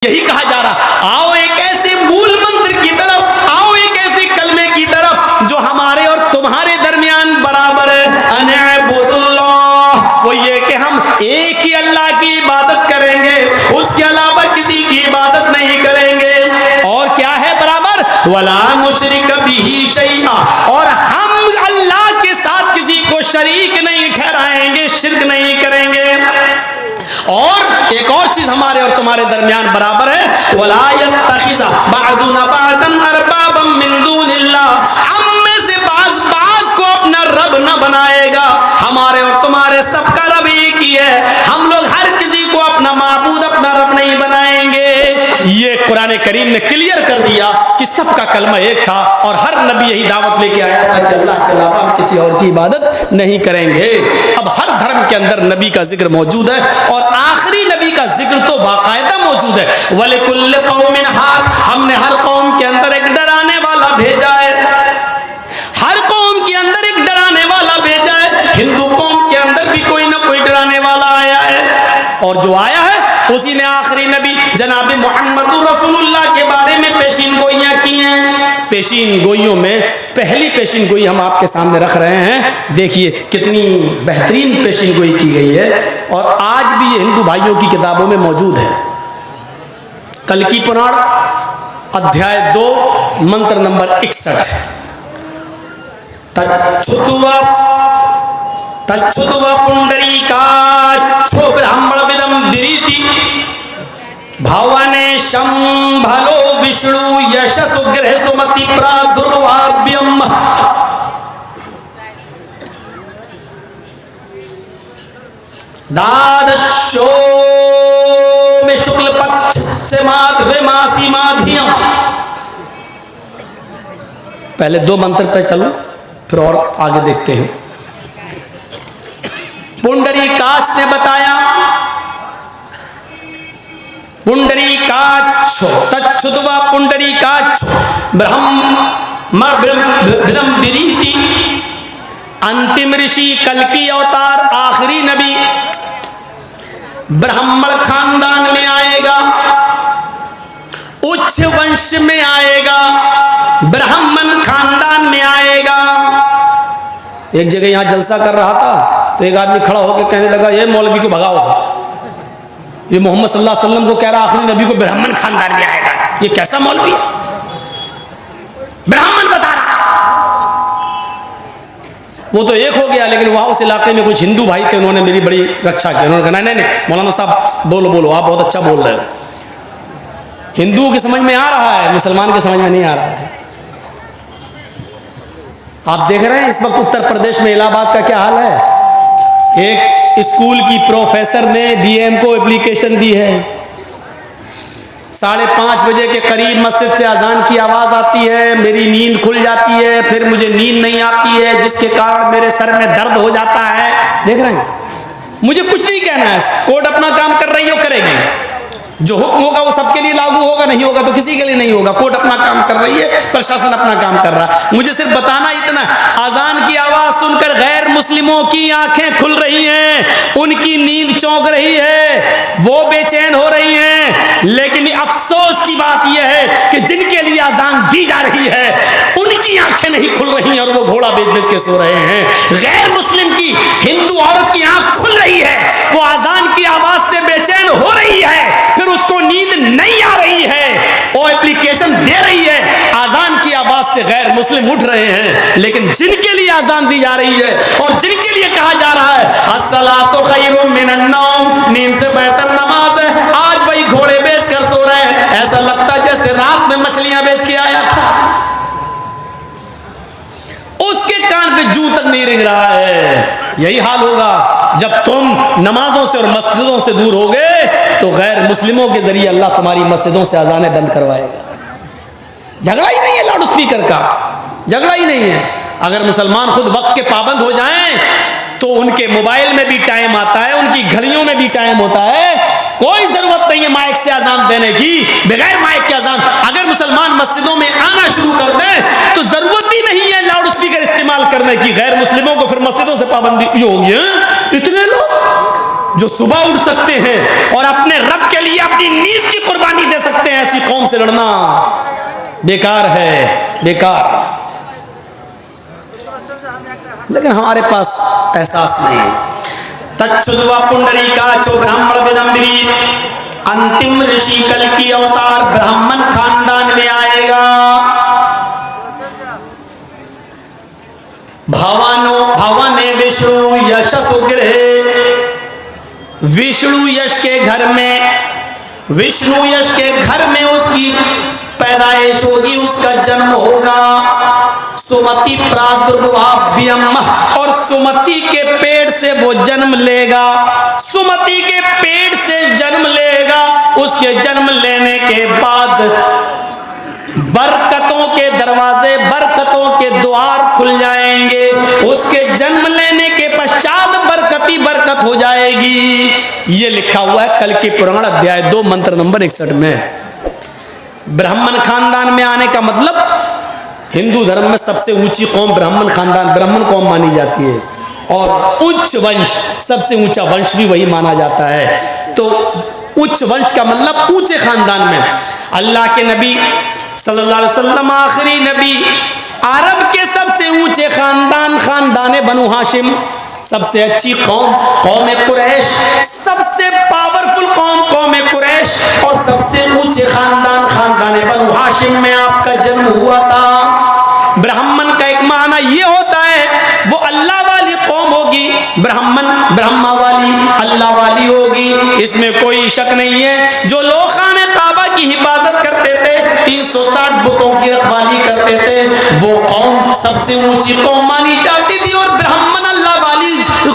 यही कहा जा रहा, आओ एक ऐसे मूल मंत्र की तरफ, आओ एक ऐसे कलमे की तरफ जो हमारे और तुम्हारे दरमियान बराबर है। अनअबुदुल्लाह, वो ये कि हम एक ही अल्लाह की इबादत करेंगे, उसके अलावा किसी की इबादत नहीं करेंगे। और क्या है बराबर, वला मुशरिक बिही शैआ, और हम अल्लाह के साथ किसी को शरीक नहीं ठहराएंगे, शिर्क नहीं करेंगे। और एक और चीज हमारे और तुम्हारे दरमियान बराबर है, वला यत्तखिज़ बअदुना बअदन अरबाबम मिन दूनिल्लाह, हम में से बाज को अपना रब न बनाएगा। हमारे और तुम्हारे सबका रब एक ही है, हम लोग हर किसी को अपना माबूद, अपना रब नहीं बनाएंगे। ये कुरान करीम ने क्लियर कर दिया कि सबका कलमा एक था और हर नबी यही दावत लेके आया था कि अल्लाह के अलावा हम किसी और की इबादत नहीं करेंगे। अब हर धर्म के अंदर नबी का जिक्र मौजूद है और आखिरी नबी का जिक्र तो बाकायदा मौजूद है। वलिकुल्ल कौमिन हाद, हमने हर कौम के अंदर एक डराने वाला भेजा है, हर कौम के अंदर एक डराने वाला भेजा है। हिंदू कौम के अंदर भी कोई ना कोई डराने वाला आया है, और जो आया है उसी ने आखिरी नबी जनाब मोहम्मद रसूलुल्लाह के बारे में पेशीन गोइयां की हैं। पेशीन गोइयों में पहली पेशीन गोई हम आपके सामने रख रहे हैं। देखिए कितनी बेहतरीन पेशीन गोई की गई है और आज भी ये हिंदू भाइयों की किताबों में मौजूद है। कल्कि पुराण अध्याय 2 मंत्र नंबर 61, तच्छुतुवा पुंडरीकाक्षो ब्राह्मण विदम विरीति भावने शंभलो विष्णु यशसु गृह सुमति प्रादुर्भाव्यम। द्वादशो में शुक्ल पक्ष से माधवे मासी माधियम। पहले 2 मंत्र पे चलो फिर और आगे देखते हैं। पुंडरीकाक्ष ने बताया, पुंडरीकाक्षो तच्छुतुवा पुंडरीकाक्षो ब्रह्म विरीति, अंतिम ऋषि कल्कि अवतार आखिरी नबी ब्राह्मण खानदान में आएगा, उच्च वंश में आएगा, ब्राह्मण खानदान में आएगा। एक जगह यहां जलसा कर रहा था तो एक आदमी खड़ा होकर कहने लगा, ये मौलवी को भगाओ, ये मोहम्मद सल्लल्लाहु अलैहि वसल्लम को कह रहा आखिरी नबी को ब्राह्मण खानदान में आएगा, ये कैसा मौलवी है, ब्राह्मण बता रहा। वो तो एक हो गया, लेकिन वहां उस इलाके में कुछ हिंदू भाई थे, उन्होंने मेरी बड़ी रक्षा की। उन्होंने कहा नहीं मौलाना साहब बोलो आप बहुत अच्छा बोल रहे हो। हिंदू की समझ में आ रहा है, मुसलमान की समझ में नहीं आ रहा है। आप देख रहे हैं इस वक्त उत्तर प्रदेश में इलाहाबाद का क्या हाल है। एक स्कूल की प्रोफेसर ने डीएम को एप्लीकेशन दी है। 5:30 बजे के करीब मस्जिद से अजान की आवाज़ आती है, मेरी नींद खुल जाती है, फिर मुझे नींद नहीं आती है, जिसके कारण मेरे सर में दर्द हो जाता है। देख रहे हैं, मुझे कुछ नहीं कहना है, कोर्ट अपना काम कर रही हो, करेगी। जो हुक्म होगा वो सबके लिए लागू होगा, नहीं होगा तो किसी के लिए नहीं होगा। कोर्ट अपना काम कर रही है, प्रशासन अपना काम कर रहा है। मुझे सिर्फ बताना इतना, अजान की आवाज सुनकर गैर मुस्लिमों की आंखें खुल रही हैं, उनकी नींद चौंक रही है, वो बेचैन हो रही हैं। लेकिन अफसोस की बात यह है कि जिनके लिए अजान दी जा रही है उनकी आंखें नहीं खुल रही हैं और वो घोड़ा बेच बेच के सो रहे हैं। गैर मुस्लिम की हिंदू औरत की आंख खुल रही है, वो अजान की आवाज से बेचैन हो रही है, फिर उसको नींद नहीं आ रही है, वो एप्लीकेशन दे रही है, आजान की आवाज से गैर मुस्लिम उठ रहे हैं। लेकिन जिनके लिए आजान दी जा रही है और जिनके लिए कहा जा रहा है अस्सलातु खैरुम मिनन नौम, नींद से बेहतर नमाज है, आज वही घोड़े बेच कर सो रहे हैं। ऐसा लगता है जैसे रात में मछलियां बेच के आया था, उसके कान पे जू तक नहीं रिंग रहा है। यही हाल होगा जब तुम नमाजों से और मस्जिदों से दूर होगे तो गैर मुस्लिमों के जरिए अल्लाह तुम्हारी मस्जिदों से अजानें बंद करवाएगा। झगड़ा ही नहीं है लाउड स्पीकर का, झगड़ा ही नहीं है। अगर मुसलमान खुद वक्त के पाबंद हो जाएं तो उनके मोबाइल में भी टाइम आता है, उनकी घड़ियों में भी टाइम होता है। कोई जरूरत नहीं है माइक से अजान देने की, बगैर माइक के अजान। अगर मुसलमान मस्जिदों में आना शुरू कर दें तो जरूरत ही नहीं है लाउड स्पीकर इस्तेमाल करने की। गैर मुस्लिमों को फिर मस्जिदों से पाबंदी होगी। इतने लोग जो सुबह उठ सकते हैं और अपने रब के लिए अपनी नींद की कुर्बानी दे सकते हैं, ऐसी कौम से लड़ना बेकार है, बेकार। लेकिन हमारे पास एहसास नहीं। तच्छुद्वा पुंडरीकाचो ब्राह्मण विदंबरी, अंतिम ऋषि कल की अवतार ब्राह्मण खानदान में आएगा। भवाने विष्णु यश सुग्रह, विष्णु यश के घर में, विष्णु यश के घर में उसकी पैदाइश होगी, उसका जन्म होगा। सुमति प्रादुर्भाव्यम, और सुमति के पेट से वो जन्म लेगा, सुमति के पेट से जन्म लेगा। उसके जन्म लेने के बाद बरकतों के दरवाजे, बरकतों के द्वार खुल जाएंगे। उसके जन्म लेने के पश्चात बरकती बरकत हो जाएगी। ये लिखा हुआ है कल की पुराण अध्याय 2 मंत्र नंबर 61 में। ब्राह्मण खानदान में आने का मतलब, हिंदू धर्म में सबसे ऊंची कौम ब्राह्मण खानदान, ब्राह्मण कौम मानी जाती है, और उच्च वंश, सबसे ऊंचा वंश भी वही माना जाता है। तो उच्च वंश का मतलब ऊंचे खानदान में। अल्लाह के नबी सल्लल्लाहु अलैहि वसल्लम आखिरी नबी, अरब के सबसे ऊंचे खानदान, खानदान बनु हाशिम, सबसे अच्छी कौम कौम कुरैश, सबसे पावरफुल कौम कौम कुरैश, और सबसे ऊंचे खानदान खानदान बनु हाशिम में आपका जन्म हुआ था। ब्राह्मण का एक माना ये होता है वो अल्लाह वाली कौम होगी, ब्राह्मण ब्रह्मा वाली, अल्लाह वाली होगी, इसमें कोई शक नहीं है। जो लोग खाने काबा की हिफाजत करते थे, 360 बुतों की रखवाली करते थे, वो कौम सबसे ऊंची कौम मानी जाती थी, और ब्राह्मण अल्लाह वाली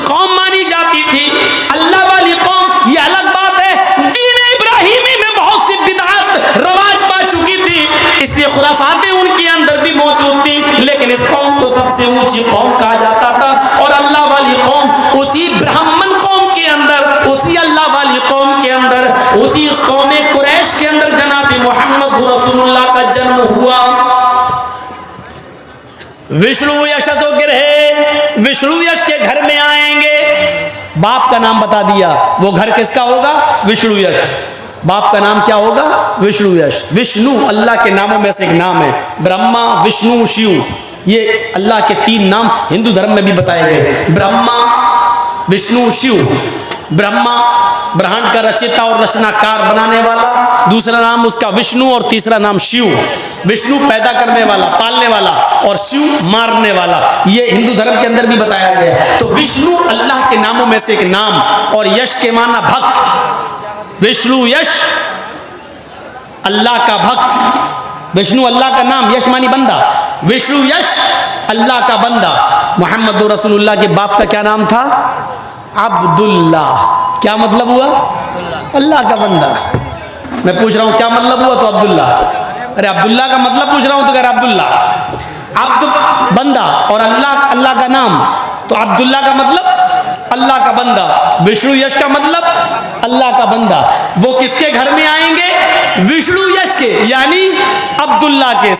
कौम मानी जाती थी। अल्लाह वाली कौम ये अलग बात है, दीन इब्राहिमी में बहुत सी बिदअत रवाज पा चुकी थी, इसलिए खुराफातें उनके अंदर भी मौजूद थी, लेकिन इस कौम को सबसे ऊंची कौम कहा जाता था। और अल्लाह वाली कौम उसी ब्राह्मण कौम के अंदर, उसी अल्लाह वाली कौम के अंदर, उसी कौम कुरैश के अंदर जनाब मोहम्मद रसूलुल्लाह का जन्म हुआ। विष्णु यश ग्रह, विष्णु यश के घर में आएंगे। बाप का नाम बता दिया, वो घर किसका होगा? विष्णु यश। बाप का नाम क्या होगा? विष्णु यश। विष्णु अल्लाह के नामों में से एक नाम है। ब्रह्मा, विष्णु, शिव, ये अल्लाह के 3 नाम हिंदू धर्म में भी बताए गए। ब्रह्मा, विष्णु, शिव। ब्रह्मा ब्रह्मांड का रचयिता और रचनाकार बनाने वाला, दूसरा नाम उसका विष्णु, और तीसरा नाम शिव। विष्णु पैदा करने वाला, पालने वाला, और शिव मारने वाला। ये हिंदू धर्म के अंदर भी बताया गया। तो विष्णु अल्लाह के नामों में से एक नाम, और यश के माना भक्त। विष्णु यश, अल्लाह का भक्त। विष्णु अल्लाह का नाम, यश मानी बंदा, विष्णु यश अल्लाह का बंदा। मोहम्मद रसूलुल्लाह के बाप का क्या नाम था? अब्दुल्ला। क्या मतलब हुआ? अल्लाह का बंदा। मैं पूछ रहा हूं क्या मतलब हुआ? तो अब्दुल्ला। अरे अब्दुल्ला का मतलब पूछ रहा हूं तो कह रहा अब्दुल्ला। अब्द बंदा, और अल्लाह अल्लाह का नाम, तो अब्दुल्ला का मतलब अल्लाह का बंदा। विष्णु यश का मतलब अल्लाह का बंदा। वो किसके घर में आएंगे? विष्णु यश के, यानी अब्दुल्ला के।